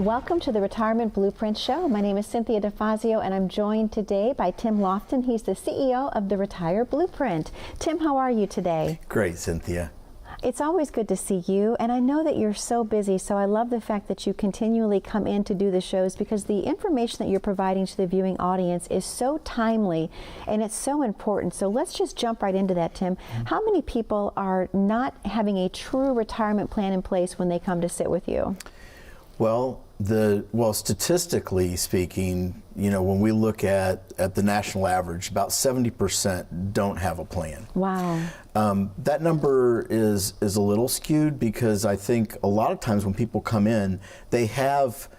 Welcome to the Retirement Blueprint Show. My name is Cynthia DeFazio, and I'm joined today by Tim Lofton. He's the CEO of the Retire Blueprint. Tim, how are you today? Great, Cynthia. It's always good to see you, and I know that you're so busy, so I love the fact that you continually come in to do the shows, because the information that you're providing to the viewing audience is so timely and it's so important. So let's just jump right into that, Tim. How many people are not having a true retirement plan in place when they come to sit with you? Well, statistically speaking, when we look at the national average, about 70% don't have a plan. Wow. That number is a little skewed, because I think a lot of times when people come in, they have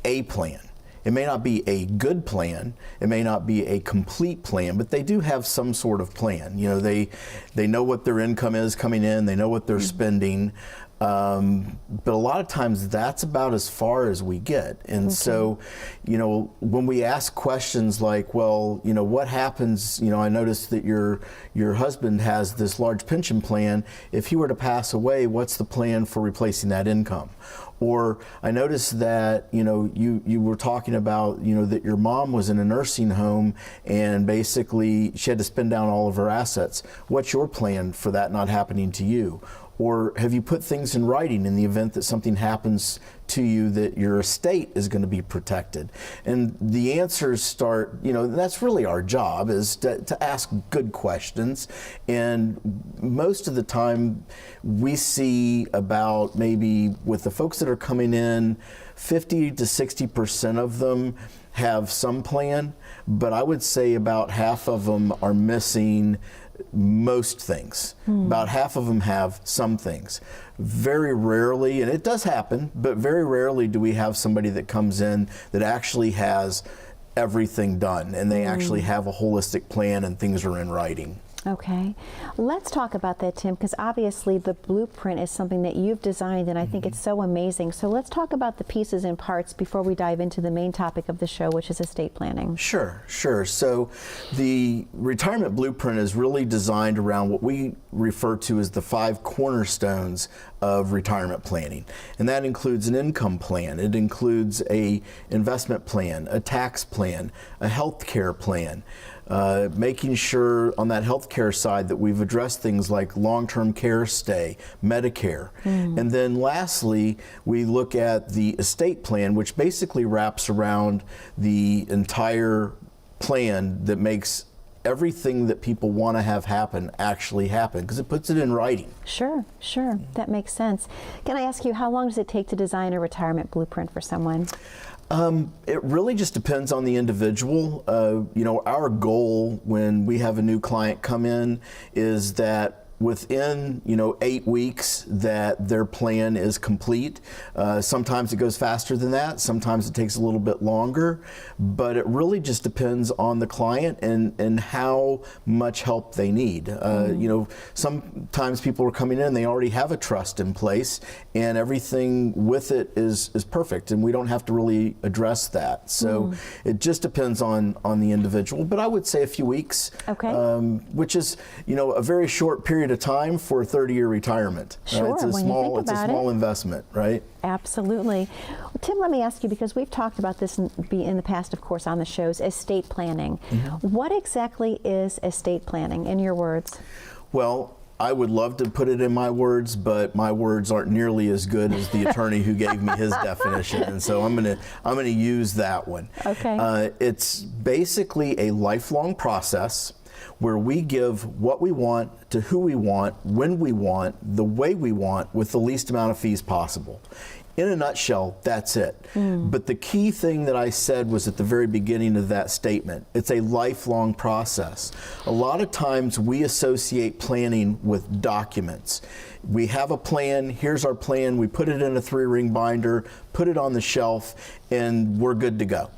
a plan. It may not be a good plan, it may not be a complete plan, but they do have some sort of plan. They know what their income is coming in, they know what they're spending. But a lot of times that's about as far as we get. And so, when we ask questions like, well, what happens, I noticed that your husband has this large pension plan. If he were to pass away, what's the plan for replacing that income? Or I noticed that, you were talking about, that your mom was in a nursing home and basically she had to spend down all of her assets. What's your plan for that not happening to you? Or have you put things in writing in the event that something happens to you, that your estate is going to be protected? And the answers start, that's really our job, is to ask good questions. And most of the time we see about, maybe with the folks that are coming in, 50 to 60% of them have some plan, but I would say about half of them are missing most things. About half of them have some things. Very rarely, and it does happen, but very rarely do we have somebody that comes in that actually has everything done and they actually have a holistic plan and things are in writing. Okay. Let's talk about that, Tim, because obviously the blueprint is something that you've designed, and I think it's so amazing. So let's talk about the pieces and parts before we dive into the main topic of the show, which is estate planning. Sure. So the retirement blueprint is really designed around what we refer to as the 5 cornerstones of retirement planning. And that includes an income plan. It includes a investment plan, a tax plan, a health care plan, making sure on that healthcare side that we've addressed things like long-term care stay, Medicare. And then lastly, we look at the estate plan, which basically wraps around the entire plan that makes everything that people want to have happen actually happen, because it puts it in writing. Sure. That makes sense. Can I ask you, how long does it take to design a retirement blueprint for someone? It really just depends on the individual. Our goal when we have a new client come in is that within 8 weeks that their plan is complete. Sometimes it goes faster than that, sometimes it takes a little bit longer, but it really just depends on the client and how much help they need. Sometimes people are coming in, they already have a trust in place and everything with it is perfect, and we don't have to really address that. So it just depends on the individual, but I would say a few weeks, which is a very short period of time for a 30-year retirement. Sure, it's a small investment, right? Absolutely. Well, Tim, let me ask you, because we've talked about this in the past, of course, on the shows, estate planning. What exactly is estate planning, in your words? Well, I would love to put it in my words, but my words aren't nearly as good as the attorney who gave me his definition, and so I'm gonna use that one. Okay. It's basically a lifelong process where we give what we want to who we want, when we want, the way we want, with the least amount of fees possible. In a nutshell, that's it. But the key thing that I said was at the very beginning of that statement. It's a lifelong process. A lot of times we associate planning with documents. We have a plan, here's our plan, we put it in a 3-ring binder, put it on the shelf, and we're good to go.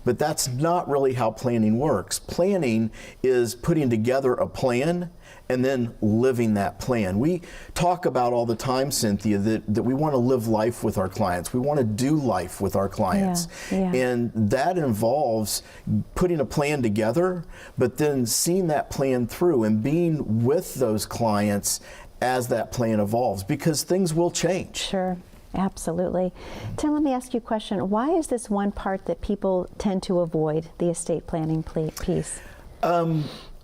But that's not really how planning works. Planning is putting together a plan and then living that plan. We talk about all the time, Cynthia, that we want to live life with our clients. We want to do life with our clients. And that involves putting a plan together, but then seeing that plan through and being with those clients as that plan evolves, because things will change. Sure. Absolutely. Tim, let me ask you a question. Why is this one part that people tend to avoid, the estate planning piece?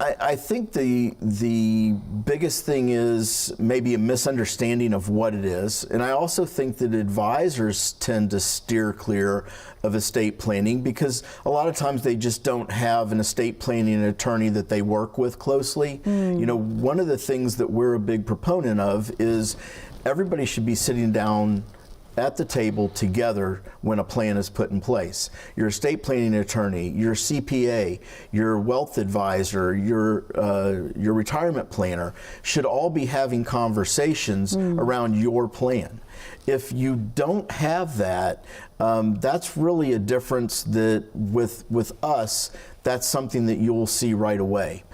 I think the biggest thing is maybe a misunderstanding of what it is. And I also think that advisors tend to steer clear of estate planning because a lot of times they just don't have an estate planning attorney that they work with closely. You know, one of the things that we're a big proponent of is everybody should be sitting down at the table together when a plan is put in place. Your estate planning attorney, your CPA, your wealth advisor, your retirement planner should all be having conversations around your plan. If you don't have that, that's really a difference that with us, that's something that you'll see right away.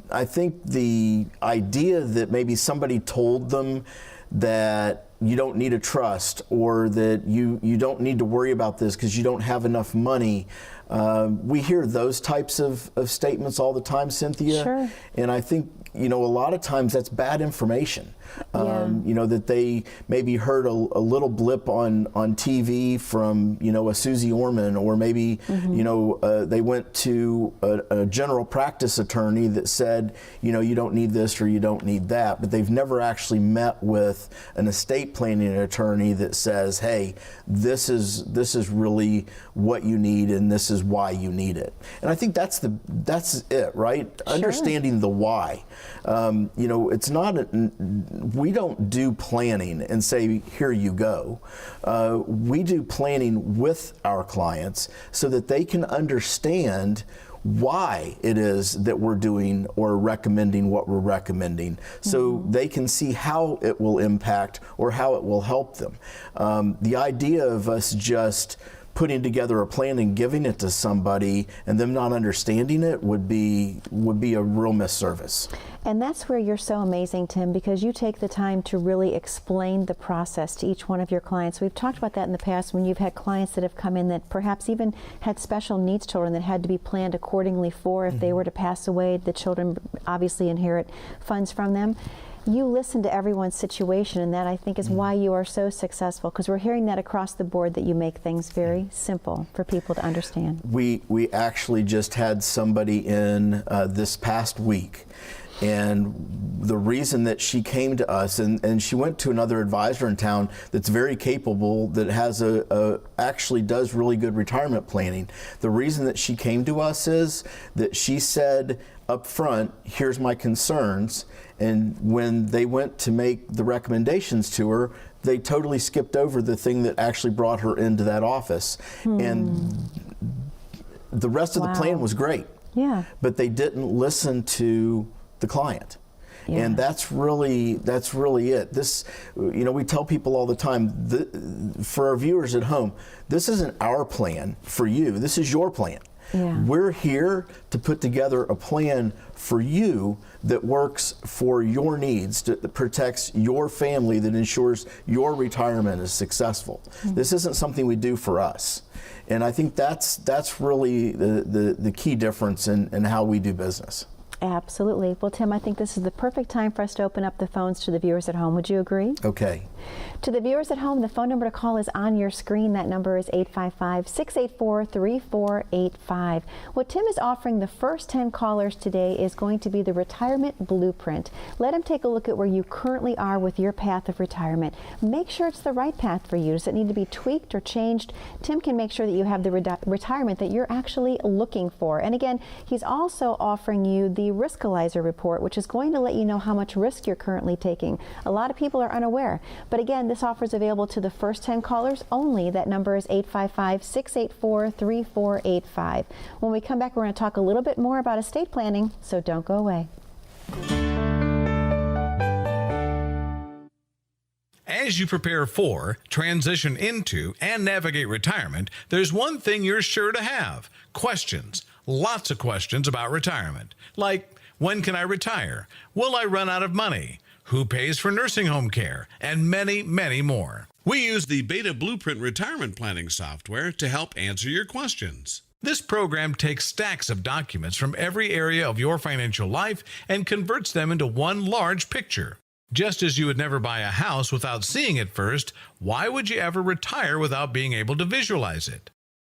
I think the idea that maybe somebody told them that you don't need a trust or that you don't need to worry about this because you don't have enough money. We hear those types of statements all the time, Cynthia. Sure. And I think, you know, a lot of times that's bad information. You know, that they maybe heard a little blip on TV from, you know, a Susie Orman, or maybe, you know, they went to a general practice attorney that said, you know, you don't need this or you don't need that, but they've never actually met with an estate planning attorney that says, hey, this is really what you need and this is why you need it. And I think that's it, right? Sure. Understanding the why. You know, it's not we don't do planning and say, here you go. We do planning with our clients so that they can understand why it is that we're doing or recommending what we're recommending, so they can see how it will impact or how it will help them. The idea of us just putting together a plan and giving it to somebody and them not understanding it would be a real misservice. And that's where you're so amazing, Tim, because you take the time to really explain the process to each one of your clients. We've talked about that in the past when you've had clients that have come in that perhaps even had special needs children that had to be planned accordingly for if they were to pass away. The children obviously inherit funds from them. You listen to everyone's situation, and that I think is why you are so successful, because we're hearing that across the board, that you make things very simple for people to understand. We actually just had somebody in this past week, and the reason that she came to us, and she went to another advisor in town that's very capable, that has actually does really good retirement planning. The reason that she came to us is that she said up front, here's my concerns, and when they went to make the recommendations to her, they totally skipped over the thing that actually brought her into that office. And the rest of the plan was great, but they didn't listen to the client. And that's really it. This, you know, we tell people all the time, for our viewers at home, this isn't our plan for you, this is your plan. We're here to put together a plan for you that works for your needs, that protects your family, that ensures your retirement is successful. This isn't something we do for us. And I think that's really the key difference in how we do business. Absolutely. Well, Tim, I think this is the perfect time for us to open up the phones to the viewers at home. Would you agree? Okay. To the viewers at home, the phone number to call is on your screen. That number is 855-684-3485. What Tim is offering the first 10 callers today is going to be the retirement blueprint. Let him take a look at where you currently are with your path of retirement. Make sure it's the right path for you. Does it need to be tweaked or changed? Tim can make sure that you have the retirement that you're actually looking for. And again, he's also offering you the Riskalyzer report, which is going to let you know how much risk you're currently taking. A lot of people are unaware. But again, this offer is available to the first 10 callers only. That number is 855-684-3485. When we come back, we're going to talk a little bit more about estate planning, so don't go away. As you prepare for, transition into, and navigate retirement, there's one thing you're sure to have: questions. Lots of questions about retirement. Like, when can I retire? Will I run out of money? Who pays for nursing home care? And many, many more. We use the Beta Blueprint retirement planning software to help answer your questions. This program takes stacks of documents from every area of your financial life and converts them into one large picture. Just as you would never buy a house without seeing it first, why would you ever retire without being able to visualize it?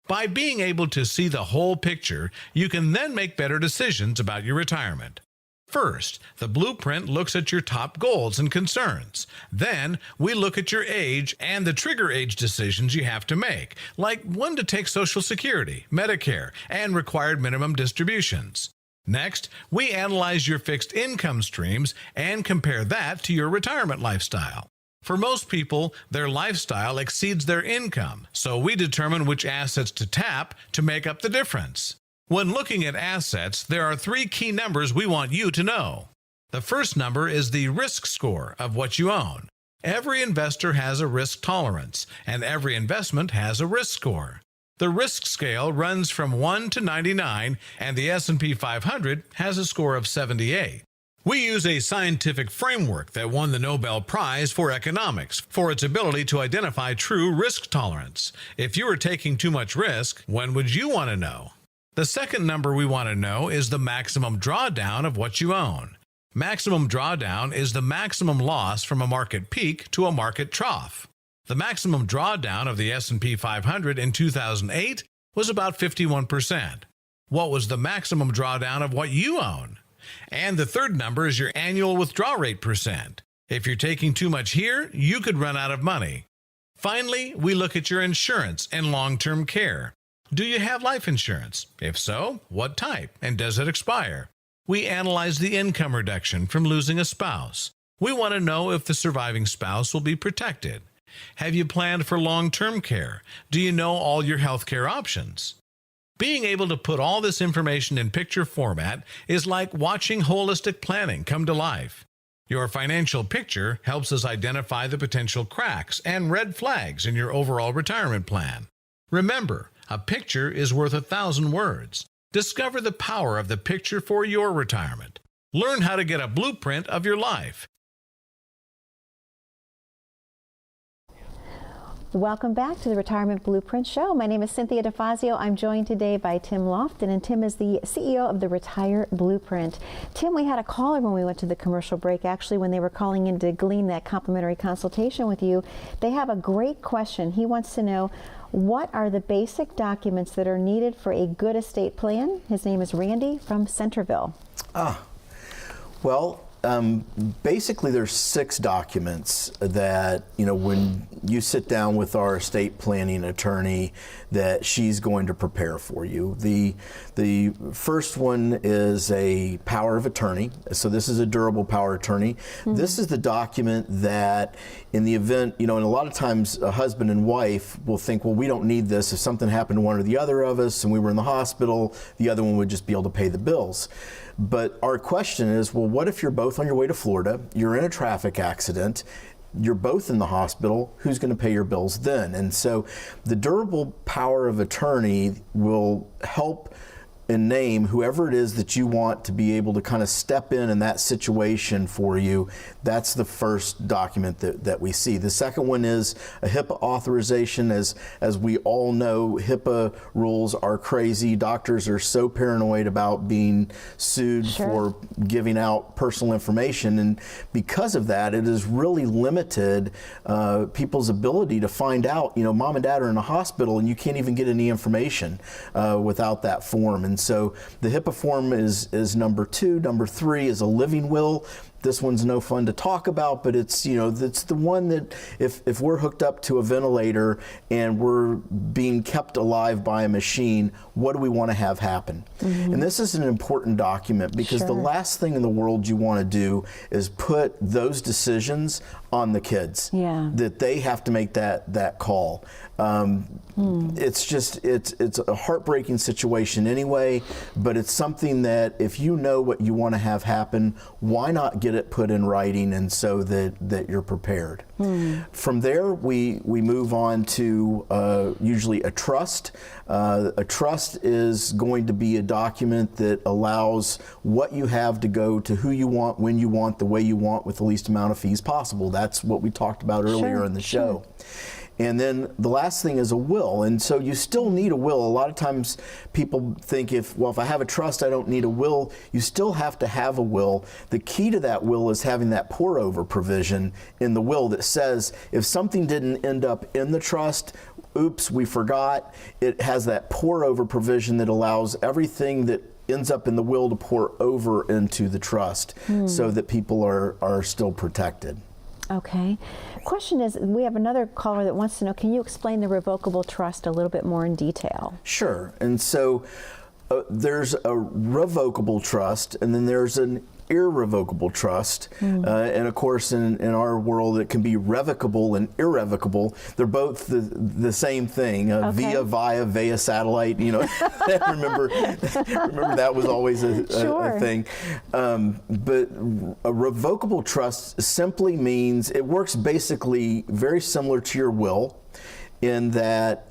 By being able to see the whole picture, you can then make better decisions about your retirement. First, the blueprint looks at your top goals and concerns. Then, we look at your age and the trigger age decisions you have to make, like when to take Social Security, Medicare, and required minimum distributions. Next, we analyze your fixed income streams and compare that to your retirement lifestyle. For most people, their lifestyle exceeds their income, so we determine which assets to tap to make up the difference. When looking at assets, there are 3 key numbers we want you to know. The first number is the risk score of what you own. Every investor has a risk tolerance, and every investment has a risk score. The risk scale runs from 1 to 99, and the S&P 500 has a score of 78. We use a scientific framework that won the Nobel Prize for Economics for its ability to identify true risk tolerance. If you were taking too much risk, when would you want to know? The second number we want to know is the maximum drawdown of what you own. Maximum drawdown is the maximum loss from a market peak to a market trough. The maximum drawdown of the S&P 500 in 2008 was about 51%. What was the maximum drawdown of what you own? And the third number is your annual withdrawal rate percent. If you're taking too much here, you could run out of money. Finally, we look at your insurance and long-term care. Do you have life insurance? If so, what type, and does it expire? We analyze the income reduction from losing a spouse. We want to know if the surviving spouse will be protected. Have you planned for long-term care? Do you know all your health care options? Being able to put all this information in picture format is like watching holistic planning come to life. Your financial picture helps us identify the potential cracks and red flags in your overall retirement plan. Remember, a picture is worth 1,000 words. Discover the power of the picture for your retirement. Learn how to get a blueprint of your life. Welcome back to the Retirement Blueprint Show. My name is Cynthia DeFazio. I'm joined today by Tim Lofton, and Tim is the CEO of the Retire Blueprint. Tim, we had a caller when we went to the commercial break, actually, when they were calling in to glean that complimentary consultation with you. They have a great question. He wants to know, what are the basic documents that are needed for a good estate plan? His name is Randy from Centerville. Well, basically there's 6 documents that, when you sit down with our estate planning attorney, that she's going to prepare for you. The first one is a power of attorney. So this is a durable power of attorney. Mm-hmm. This is the document that in the event, and a lot of times a husband and wife will think, well, we don't need this. If something happened to one or the other of us and we were in the hospital, the other one would just be able to pay the bills. But our question is, well, what if you're both on your way to Florida, you're in a traffic accident, you're both in the hospital, who's going to pay your bills then? And so the durable power of attorney will help and name whoever it is that you want to be able to kind of step in that situation for you. That's the first document that we see. The second one is a HIPAA authorization. As we all know, HIPAA rules are crazy. Doctors are so paranoid about being sued for giving out personal information, and because of that, it has really limited people's ability to find out, mom and dad are in a hospital and you can't even get any information without that form. And so the HIPAA form is number 2. Number 3 is a living will. This one's no fun to talk about, but it's it's the one that if we're hooked up to a ventilator and we're being kept alive by a machine, what do we want to have happen? Mm-hmm. And this is an important document because the last thing in the world you want to do is put those decisions on the kids. That they have to make that call. It's just it's a heartbreaking situation anyway, but it's something that if you know what you want to have happen, why not get it put in writing and so that you're prepared. From there we move on to usually a trust. A trust is going to be a document that allows what you have to go to who you want, when you want, the way you want, with the least amount of fees possible. That's what we talked about earlier in the show. And then the last thing is a will. And so you still need a will. A lot of times people think if I have a trust, I don't need a will. You still have to have a will. The key to that will is having that pour over provision in the will that says if something didn't end up in the trust, oops, we forgot. It has that pour over provision that allows everything that ends up in the will to pour over into the trust so that people are still protected. Okay. Question is, we have another caller that wants to know, can you explain the revocable trust a little bit more in detail? Sure. And so there's a revocable trust, and then there's an irrevocable trust. And of course, in our world, it can be revocable and irrevocable. They're both the same thing. Via satellite. You know, remember that was always a thing. But a revocable trust simply means it works basically very similar to your will, in that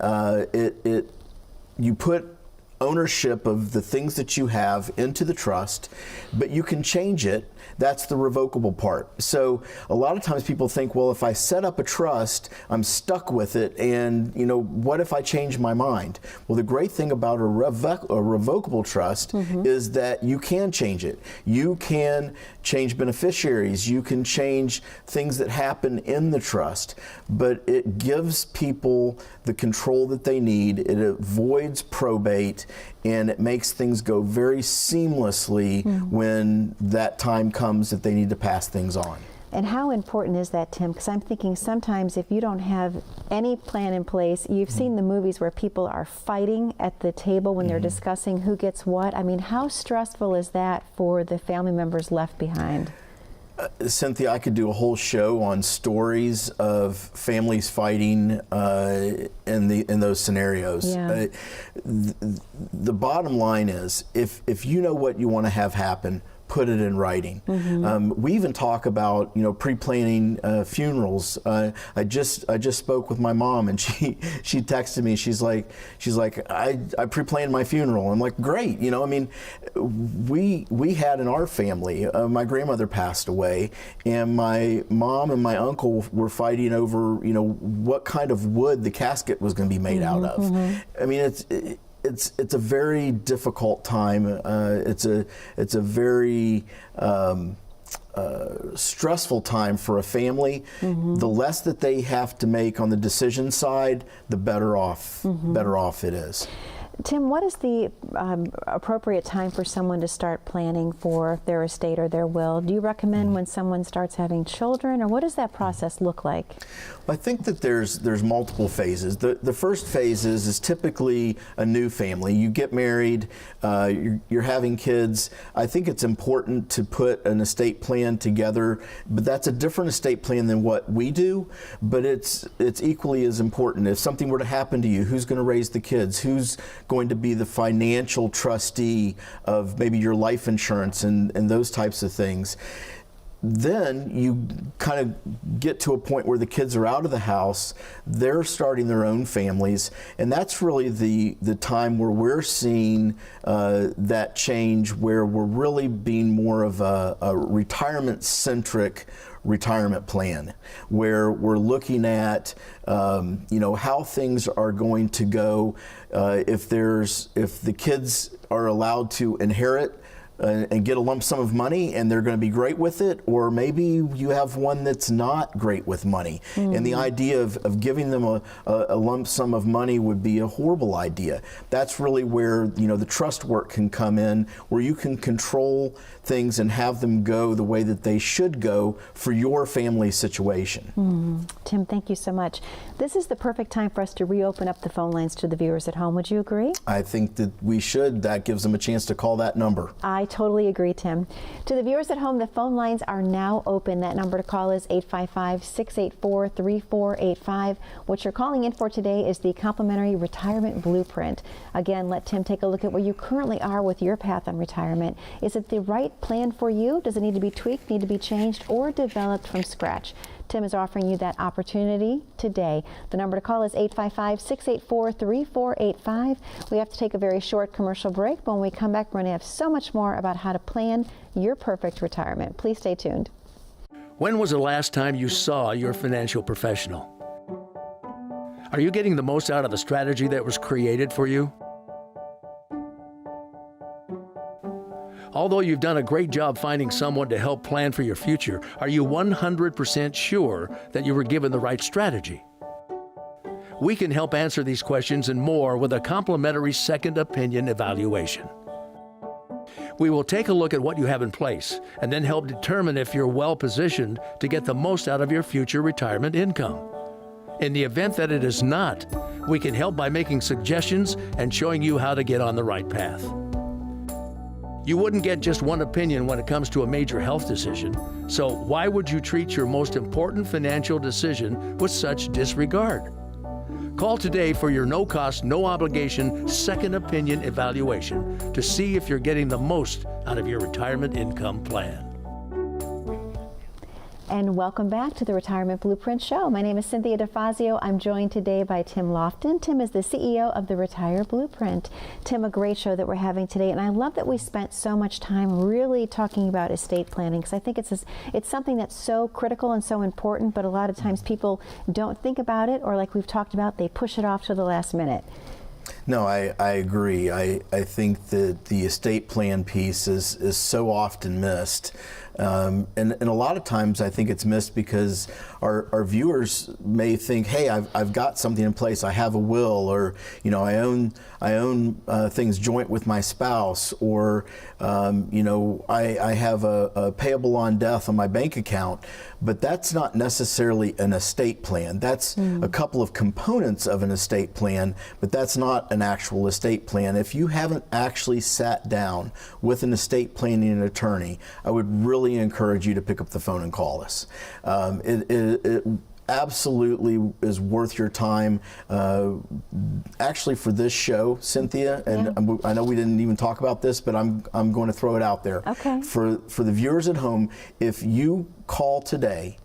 you put ownership of the things that you have into the trust, but you can change it. That's the revocable part. So a lot of times people think, well, if I set up a trust, I'm stuck with it, and what if I change my mind? Well, the great thing about a revocable trust is that you can change it. You can change beneficiaries. You can change things that happen in the trust, but it gives people the control that they need. It avoids probate, and it makes things go very seamlessly when that time comes that they need to pass things on. And how important is that, Tim? Because I'm thinking sometimes if you don't have any plan in place, you've seen the movies where people are fighting at the table when they're discussing who gets what. I mean, how stressful is that for the family members left behind? Cynthia, I could do a whole show on stories of families fighting in those scenarios. Yeah. The bottom line is, if you know what you want to have happen, put it in writing. We even talk about pre-planning funerals. I just spoke with my mom, and she texted me. She's like I pre-planned my funeral. I'm like, great. I mean, we had in our family, my grandmother passed away, and my mom and my uncle were fighting over what kind of wood the casket was going to be made out of. I mean, it's a very difficult time. It's a very stressful time for a family. The less that they have to make on the decision side, the better off it is. Tim, what is the appropriate time for someone to start planning for their estate or their will? Do you recommend when someone starts having children, or what does that process look like? I think that there's multiple phases. The first phase is typically a new family. You get married, you're having kids. I think it's important to put an estate plan together, but that's a different estate plan than what we do, but it's equally as important. If something were to happen to you, who's going to raise the kids? Who's going to be the financial trustee of maybe your life insurance and those types of things? Then you kind of get to a point where the kids are out of the house, they're starting their own families, and that's really the time where we're seeing that change, where we're really being more of a retirement-centric retirement plan, where we're looking at how things are going to go, if the kids are allowed to inherit and get a lump sum of money and they're going to be great with it, or maybe you have one that's not great with money. And the idea of giving them a lump sum of money would be a horrible idea. That's really where the trust work can come in, where you can control things and have them go the way that they should go for your family situation. Tim, thank you so much. This is the perfect time for us to reopen up the phone lines to the viewers at home. Would you agree? I think that we should. That gives them a chance to call that number. I totally agree, Tim. To the viewers at home, the phone lines are now open. That number to call is 855-684-3485. What you're calling in for today is the complimentary retirement blueprint. Again, let Tim take a look at where you currently are with your path on retirement. Is it the right plan for you? Does it need to be tweaked, need to be changed, or developed from scratch? Tim is offering you that opportunity today. The number to call is 855-684-3485. We have to take a very short commercial break, but when we come back, we're going to have so much more about how to plan your perfect retirement. Please stay tuned. When was the last time you saw your financial professional? Are you getting the most out of the strategy that was created for you? Although you've done a great job finding someone to help plan for your future, are you 100% sure that you were given the right strategy? We can help answer these questions and more with a complimentary second opinion evaluation. We will take a look at what you have in place and then help determine if you're well positioned to get the most out of your future retirement income. In the event that it is not, we can help by making suggestions and showing you how to get on the right path. You wouldn't get just one opinion when it comes to a major health decision, so why would you treat your most important financial decision with such disregard? Call today for your no-cost, no-obligation second opinion evaluation to see if you're getting the most out of your retirement income plan. And welcome back to the Retirement Blueprint Show. My name is Cynthia DeFazio. I'm joined today by Tim Lofton. Tim is the CEO of the Retire Blueprint. Tim, a great show that we're having today. And I love that we spent so much time really talking about estate planning, because I think it's something that's so critical and so important, but a lot of times people don't think about it, or like we've talked about, they push it off to the last minute. No, I agree. I think that the estate plan piece is so often missed. And a lot of times I think it's missed because our viewers may think, hey, I've got something in place. I have a will, or I own things joint with my spouse, or I have a payable on death on my bank account. But that's not necessarily an estate plan. That's a couple of components of an estate plan, but that's not an actual estate plan. If you haven't actually sat down with an estate planning attorney, I would really encourage you to pick up the phone and call us. It absolutely is worth your time. Actually, for this show, Cynthia, and I know we didn't even talk about this, but I'm going to throw it out there. Okay. For the viewers at home, if you call today,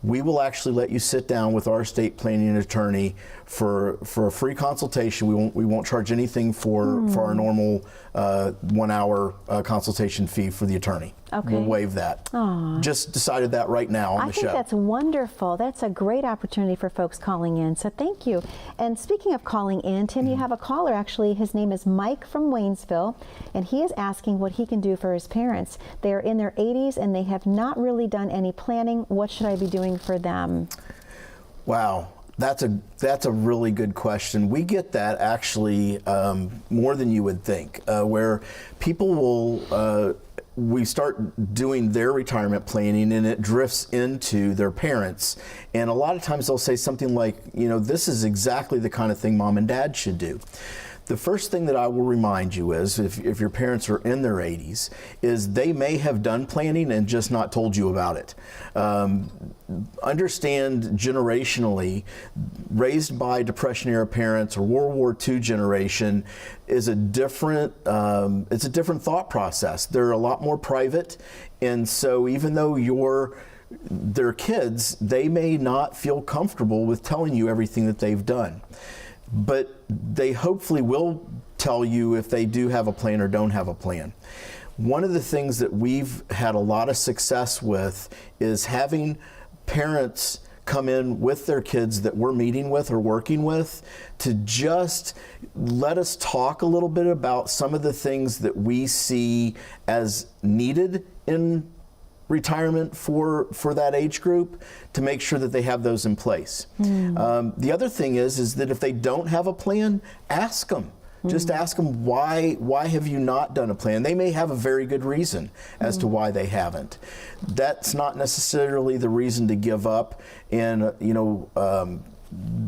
we will actually let you sit down with our estate planning attorney for a free consultation. We won't charge anything for our normal 1 hour consultation fee for the attorney. Okay. We'll waive that. Aww. Just decided that right now on the show. I think that's wonderful. That's a great opportunity for folks calling in. So thank you. And speaking of calling in, Tim, you have a caller actually. His name is Mike from Waynesville, and he is asking what he can do for his parents. They are in their 80s and they have not really done any planning. What should I be doing for them? Wow. That's a really good question. We get that actually more than you would think, where people will we start doing their retirement planning and it drifts into their parents, and a lot of times they'll say something like, this is exactly the kind of thing mom and dad should do. The first thing that I will remind you is, if your parents are in their 80s, is they may have done planning and just not told you about it. Understand generationally, raised by Depression-era parents or World War II generation is a different, it's a different thought process. They're a lot more private, and so even though their kids, they may not feel comfortable with telling you everything that they've done. But they hopefully will tell you if they do have a plan or don't have a plan. One of the things that we've had a lot of success with is having parents come in with their kids that we're meeting with or working with to just let us talk a little bit about some of the things that we see as needed in retirement for that age group, to make sure that they have those in place. The other thing is that if they don't have a plan, ask them. Just ask them, why have you not done a plan? They may have a very good reason as to why they haven't. That's not necessarily the reason to give up. And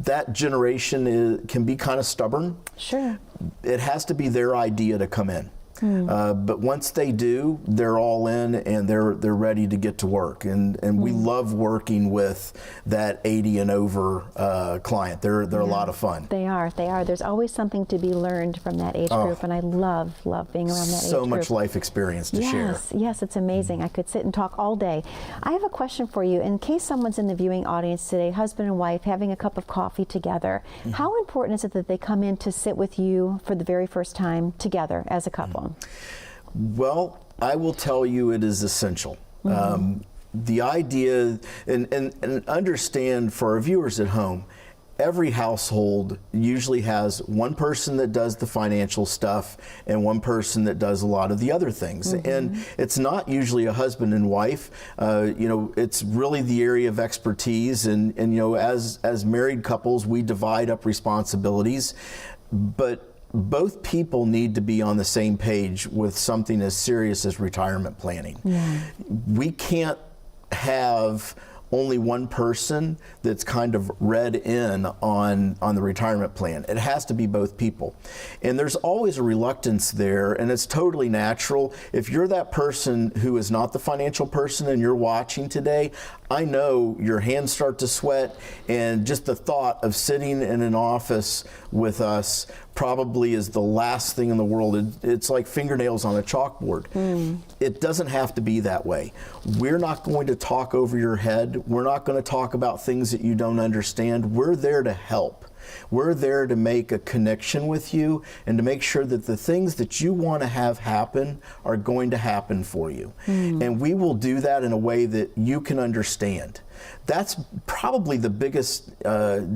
that generation can be kind of stubborn. Sure. It has to be their idea to come in. But once they do, they're all in and they're ready to get to work. And we love working with that 80 and over client. They're a lot of fun. They are. There's always something to be learned from that age group, and I love being around that age group. So much life experience to share. Yes, it's amazing. I could sit and talk all day. I have a question for you. In case someone's in the viewing audience today, husband and wife having a cup of coffee together, how important is it that they come in to sit with you for the very first time together as a couple? Well, I will tell you it is essential. The idea, and understand for our viewers at home, every household usually has one person that does the financial stuff and one person that does a lot of the other things. And it's not usually a husband and wife. It's really the area of expertise. And as married couples, we divide up responsibilities. But both people need to be on the same page with something as serious as retirement planning. Yeah. We can't have only one person that's kind of read in on the retirement plan. It has to be both people. And there's always a reluctance there, and it's totally natural. If you're that person who is not the financial person and you're watching today, I know your hands start to sweat, and just the thought of sitting in an office with us probably is the last thing in the world. It's like fingernails on a chalkboard. It doesn't have to be that way. We're not going to talk over your head. We're not going to talk about things that you don't understand. We're there to help. We're there to make a connection with you and to make sure that the things that you want to have happen are going to happen for you. And we will do that in a way that you can understand. That's probably the biggest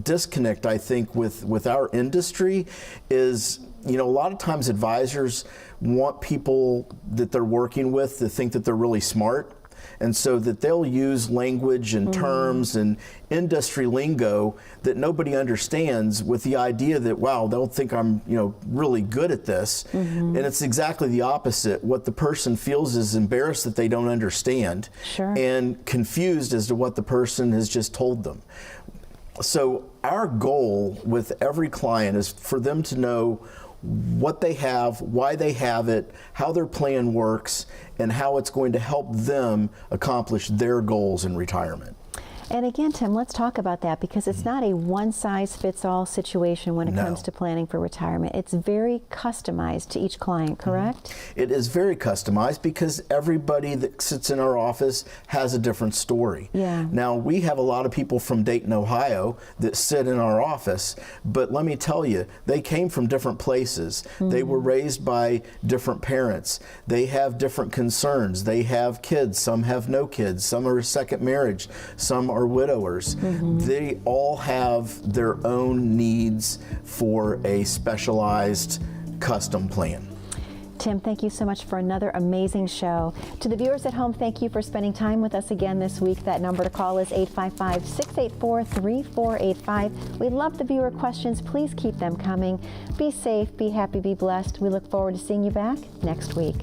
disconnect, I think, with our industry is, a lot of times advisors want people that they're working with to think that they're really smart. And so that they'll use language and terms and industry lingo that nobody understands with the idea that, wow, they'll think I'm, really good at this. And it's exactly the opposite. What the person feels is embarrassed that they don't understand and confused as to what the person has just told them. So our goal with every client is for them to know what they have, why they have it, how their plan works, and how it's going to help them accomplish their goals in retirement. And again, Tim, let's talk about that, because it's not a one-size-fits-all situation when it comes to planning for retirement. It's very customized to each client, correct? It is very customized because everybody that sits in our office has a different story. Yeah. Now, we have a lot of people from Dayton, Ohio that sit in our office, but let me tell you, they came from different places. They were raised by different parents. They have different concerns. They have kids. Some have no kids. Some are a second marriage. Some are widowers. They all have their own needs for a specialized custom plan. Tim, thank you so much for another amazing show. To the viewers at home, thank you for spending time with us again this week. That number to call is 855-684-3485. We love the viewer questions. Please keep them coming. Be safe, be happy, be blessed. We look forward to seeing you back next week.